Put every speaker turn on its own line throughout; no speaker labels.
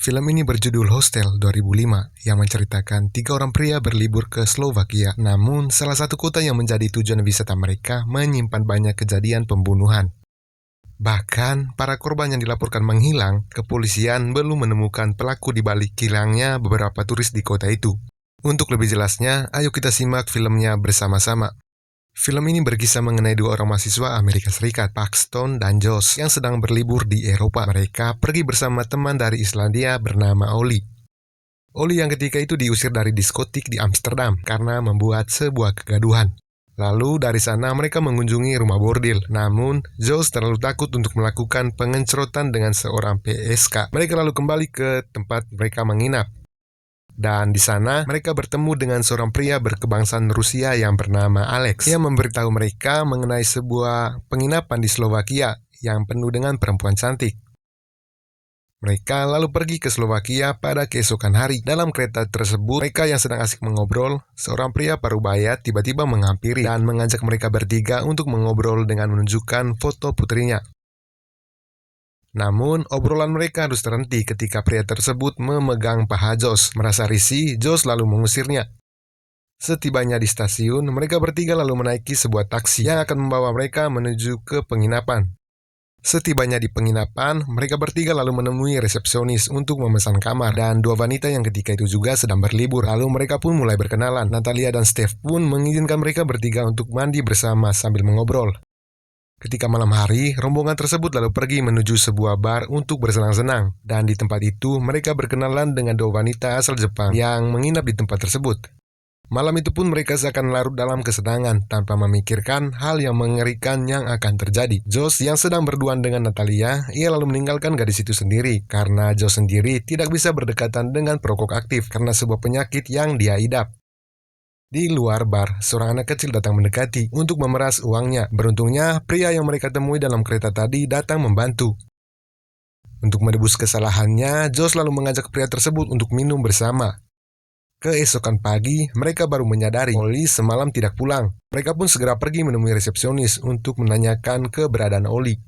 Film ini berjudul Hostel 2005 yang menceritakan 3 orang pria berlibur ke Slovakia. Namun, salah satu kota yang menjadi tujuan wisata mereka menyimpan banyak kejadian pembunuhan. Bahkan, para korban yang dilaporkan menghilang, kepolisian belum menemukan pelaku di balik hilangnya beberapa turis di kota itu. Untuk lebih jelasnya, ayo kita simak filmnya bersama-sama. Film ini berkisah mengenai 2 orang mahasiswa Amerika Serikat, Paxton dan Josh, yang sedang berlibur di Eropa. Mereka pergi bersama teman dari Islandia bernama Oli. Oli yang ketika itu diusir dari diskotik di Amsterdam karena membuat sebuah kegaduhan. Lalu dari sana mereka mengunjungi rumah bordil. Namun, Josh terlalu takut untuk melakukan pengencerotan dengan seorang PSK. Mereka lalu kembali ke tempat mereka menginap. Dan di sana, mereka bertemu dengan seorang pria berkebangsaan Rusia yang bernama Alex. Ia memberitahu mereka mengenai sebuah penginapan di Slovakia yang penuh dengan perempuan cantik. Mereka lalu pergi ke Slovakia pada keesokan hari. Dalam kereta tersebut, mereka yang sedang asik mengobrol, seorang pria parubaya tiba-tiba menghampiri dan mengajak mereka bertiga untuk mengobrol dengan menunjukkan foto putrinya. Namun, obrolan mereka harus terhenti ketika pria tersebut memegang paha Josh. Merasa risih, Josh lalu mengusirnya. Setibanya di stasiun, mereka bertiga lalu menaiki sebuah taksi yang akan membawa mereka menuju ke penginapan. Setibanya di penginapan, mereka bertiga lalu menemui resepsionis untuk memesan kamar. Dan 2 wanita yang ketika itu juga sedang berlibur. Lalu mereka pun mulai berkenalan. Natalia dan Steph pun mengizinkan mereka bertiga untuk mandi bersama sambil mengobrol. Ketika malam hari, rombongan tersebut lalu pergi menuju sebuah bar untuk bersenang-senang. Dan di tempat itu, mereka berkenalan dengan 2 wanita asal Jepang yang menginap di tempat tersebut. Malam itu pun mereka seakan larut dalam kesenangan tanpa memikirkan hal yang mengerikan yang akan terjadi. Josh yang sedang berduaan dengan Natalia, ia lalu meninggalkan gadis itu sendiri karena Josh sendiri tidak bisa berdekatan dengan perokok aktif karena sebuah penyakit yang dia idap. Di luar bar, seorang anak kecil datang mendekati untuk memeras uangnya. Beruntungnya, pria yang mereka temui dalam kereta tadi datang membantu. Untuk menebus kesalahannya, Josh lalu mengajak pria tersebut untuk minum bersama. Keesokan pagi, mereka baru menyadari Oli semalam tidak pulang. Mereka pun segera pergi menemui resepsionis untuk menanyakan keberadaan Oli.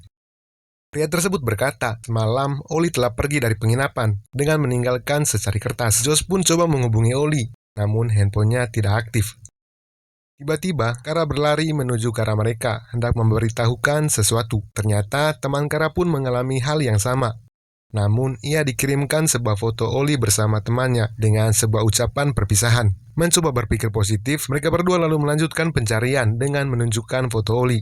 Pria tersebut berkata, semalam Oli telah pergi dari penginapan dengan meninggalkan secari kertas. Josh pun coba menghubungi Oli, namun handphonenya tidak aktif. Tiba-tiba, Kara berlari menuju ke arah mereka, hendak memberitahukan sesuatu. Ternyata, teman Kara pun mengalami hal yang sama. Namun, ia dikirimkan sebuah foto Oli bersama temannya dengan sebuah ucapan perpisahan. Mencoba berpikir positif, mereka berdua lalu melanjutkan pencarian dengan menunjukkan foto Oli.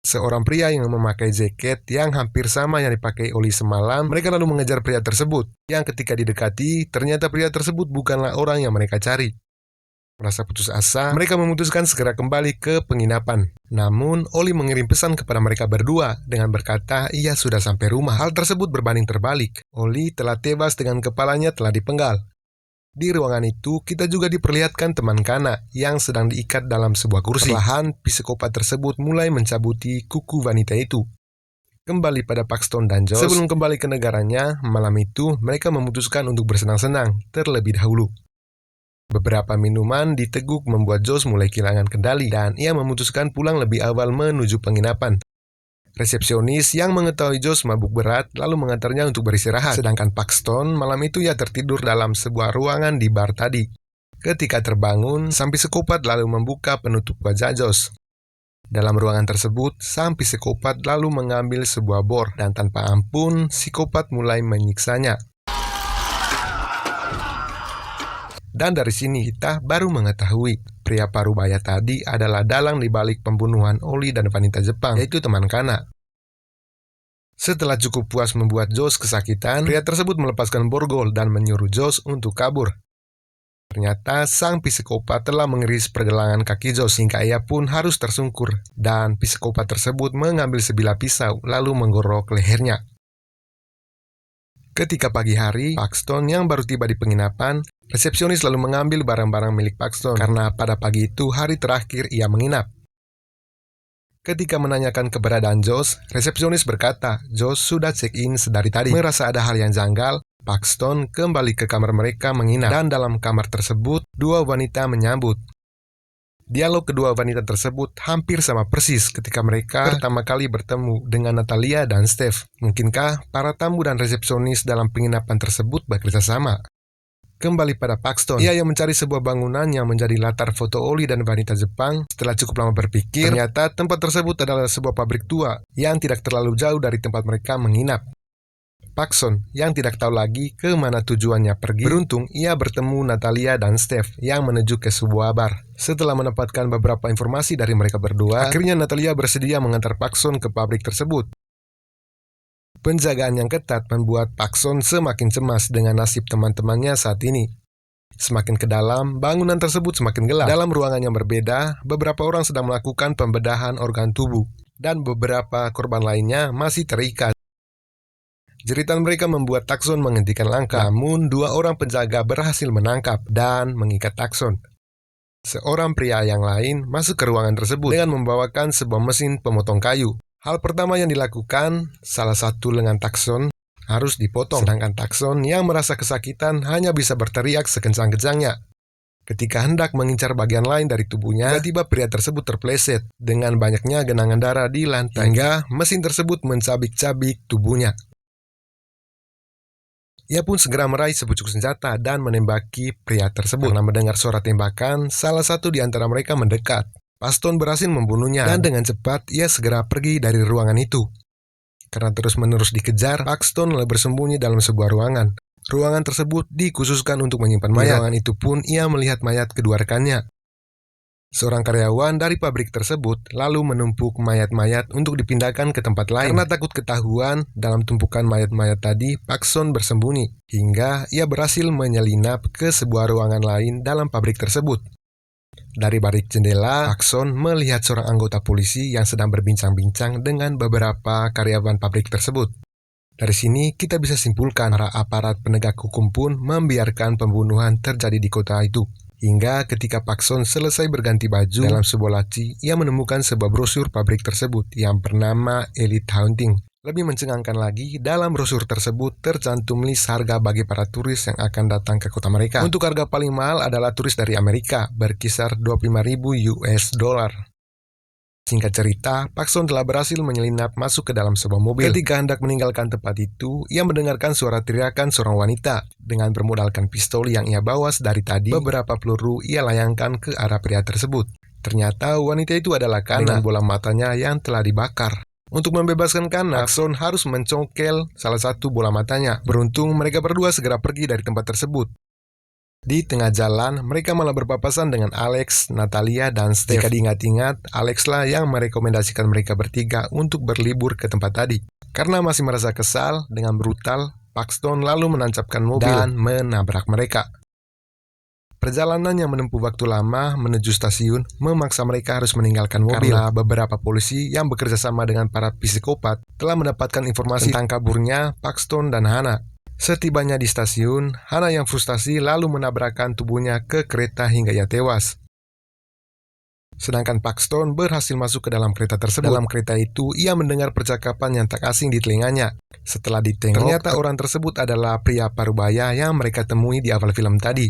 Seorang pria yang memakai jaket yang hampir sama yang dipakai Oli semalam, mereka lalu mengejar pria tersebut, yang ketika didekati, ternyata pria tersebut bukanlah orang yang mereka cari. Merasa putus asa, mereka memutuskan segera kembali ke penginapan. Namun, Oli mengirim pesan kepada mereka berdua dengan berkata ia sudah sampai rumah. Hal tersebut berbanding terbalik. Oli telah tewas dengan kepalanya telah dipenggal. Di ruangan itu, kita juga diperlihatkan teman Kana yang sedang diikat dalam sebuah kursi. Perlahan, psikopat tersebut mulai mencabuti kuku wanita itu. Kembali pada Paxton dan Josh, sebelum kembali ke negaranya, malam itu mereka memutuskan untuk bersenang-senang terlebih dahulu. Beberapa minuman diteguk membuat Josh mulai kehilangan kendali dan ia memutuskan pulang lebih awal menuju penginapan. Resepsionis yang mengetahui Josh mabuk berat lalu mengantarnya untuk beristirahat. Sedangkan Paxton malam itu ia tertidur dalam sebuah ruangan di bar tadi. Ketika terbangun, sang psikopat lalu membuka penutup wajah Josh. Dalam ruangan tersebut, sang psikopat lalu mengambil sebuah bor dan tanpa ampun, psikopat mulai menyiksanya. Dan dari sini kita baru mengetahui pria parubaya tadi adalah dalang di balik pembunuhan Oli dan wanita Jepang, yaitu teman Kana. Setelah cukup puas membuat Josh kesakitan, pria tersebut melepaskan borgol dan menyuruh Josh untuk kabur. Ternyata sang psikopat telah mengiris pergelangan kaki Josh hingga ia pun harus tersungkur, dan psikopat tersebut mengambil sebilah pisau lalu menggorok lehernya. Ketika pagi hari, Paxton yang baru tiba di penginapan, resepsionis lalu mengambil barang-barang milik Paxton karena pada pagi itu hari terakhir ia menginap. Ketika menanyakan keberadaan Josh, resepsionis berkata Josh sudah check-in sedari tadi. Merasa ada hal yang janggal, Paxton kembali ke kamar mereka menginap dan dalam kamar tersebut 2 wanita menyambut. Dialog kedua wanita tersebut hampir sama persis ketika mereka pertama kali bertemu dengan Natalia dan Steph. Mungkinkah para tamu dan resepsionis dalam penginapan tersebut bekerja sama? Kembali pada Paxton, ia yang mencari sebuah bangunan yang menjadi latar foto Oli dan wanita Jepang. Setelah cukup lama berpikir, ternyata tempat tersebut adalah sebuah pabrik tua yang tidak terlalu jauh dari tempat mereka menginap. Paxton yang tidak tahu lagi ke mana tujuannya pergi. Beruntung ia bertemu Natalia dan Steph yang menuju ke sebuah bar. Setelah mendapatkan beberapa informasi dari mereka berdua, akhirnya Natalia bersedia mengantar Paxton ke pabrik tersebut. Penjagaan yang ketat membuat Paxton semakin cemas dengan nasib teman-temannya saat ini. Semakin ke dalam, bangunan tersebut semakin gelap. Dalam ruangan yang berbeda, beberapa orang sedang melakukan pembedahan organ tubuh, dan beberapa korban lainnya masih terikat. Jeritan mereka membuat Paxton menghentikan langkah, namun dua orang penjaga berhasil menangkap dan mengikat Paxton. Seorang pria yang lain masuk ke ruangan tersebut dengan membawakan sebuah mesin pemotong kayu. Hal pertama yang dilakukan, salah satu lengan Paxton harus dipotong, sedangkan Paxton yang merasa kesakitan hanya bisa berteriak sekencang-kencangnya. Ketika hendak mengincar bagian lain dari tubuhnya, tiba-tiba pria tersebut terpleset dengan banyaknya genangan darah di lantai, hingga mesin tersebut mencabik-cabik tubuhnya. Ia pun segera meraih sepucuk senjata dan menembaki pria tersebut. Karena mendengar suara tembakan, salah satu di antara mereka mendekat. Paxton berhasil membunuhnya, dan dengan cepat ia segera pergi dari ruangan itu. Karena terus-menerus dikejar, Paxton lalu bersembunyi dalam sebuah ruangan. Ruangan tersebut dikhususkan untuk menyimpan mayat. Di ruangan itu pun ia melihat mayat kedua rekannya. Seorang karyawan dari pabrik tersebut lalu menumpuk mayat-mayat untuk dipindahkan ke tempat lain. Karena takut ketahuan dalam tumpukan mayat-mayat tadi, Paxton bersembunyi, hingga ia berhasil menyelinap ke sebuah ruangan lain dalam pabrik tersebut. Dari balik jendela, Paxton melihat seorang anggota polisi yang sedang berbincang-bincang dengan beberapa karyawan pabrik tersebut. Dari sini kita bisa simpulkan para aparat penegak hukum pun membiarkan pembunuhan terjadi di kota itu. Hingga ketika Paxton selesai berganti baju dalam sebuah laci, ia menemukan sebuah brosur pabrik tersebut yang bernama Elite Haunting. Lebih mencengangkan lagi, dalam brosur tersebut tercantum list harga bagi para turis yang akan datang ke kota mereka. Untuk harga paling mahal adalah turis dari Amerika, berkisar 25.000 US dollar. Singkat cerita, Paxton telah berhasil menyelinap masuk ke dalam sebuah mobil. Ketika hendak meninggalkan tempat itu, ia mendengarkan suara teriakan seorang wanita. Dengan bermodalkan pistol yang ia bawa dari tadi, beberapa peluru ia layangkan ke arah pria tersebut. Ternyata wanita itu adalah Kana, dengan bola matanya yang telah dibakar. Untuk membebaskan Kana, Paxton harus mencongkel salah satu bola matanya. Beruntung mereka berdua segera pergi dari tempat tersebut. Di tengah jalan, mereka malah berpapasan dengan Alex, Natalia, dan Steph. Jika diingat-ingat, Alex lah yang merekomendasikan mereka bertiga untuk berlibur ke tempat tadi. Karena masih merasa kesal dengan brutal, Paxton lalu menancapkan mobil dan menabrak mereka. Perjalanan yang menempuh waktu lama menuju stasiun memaksa mereka harus meninggalkan mobil. Karena beberapa polisi yang bekerja sama dengan para psikopat telah mendapatkan informasi tentang kaburnya Paxton dan Hannah. Setibanya di stasiun, Hannah yang frustasi lalu menabrakkan tubuhnya ke kereta hingga ia tewas. Sedangkan Paxton berhasil masuk ke dalam kereta tersebut. Dalam kereta itu, ia mendengar percakapan yang tak asing di telinganya. Setelah ditengok, ternyata orang tersebut adalah pria parubaya yang mereka temui di awal film tadi.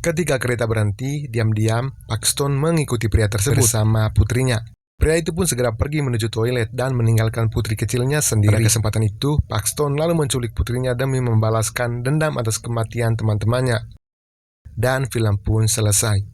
Ketika kereta berhenti, diam-diam Paxton mengikuti pria tersebut bersama putrinya. Pria itu pun segera pergi menuju toilet dan meninggalkan putri kecilnya sendiri. Pada kesempatan itu, Paxton lalu menculik putrinya demi membalaskan dendam atas kematian teman-temannya. Dan film pun selesai.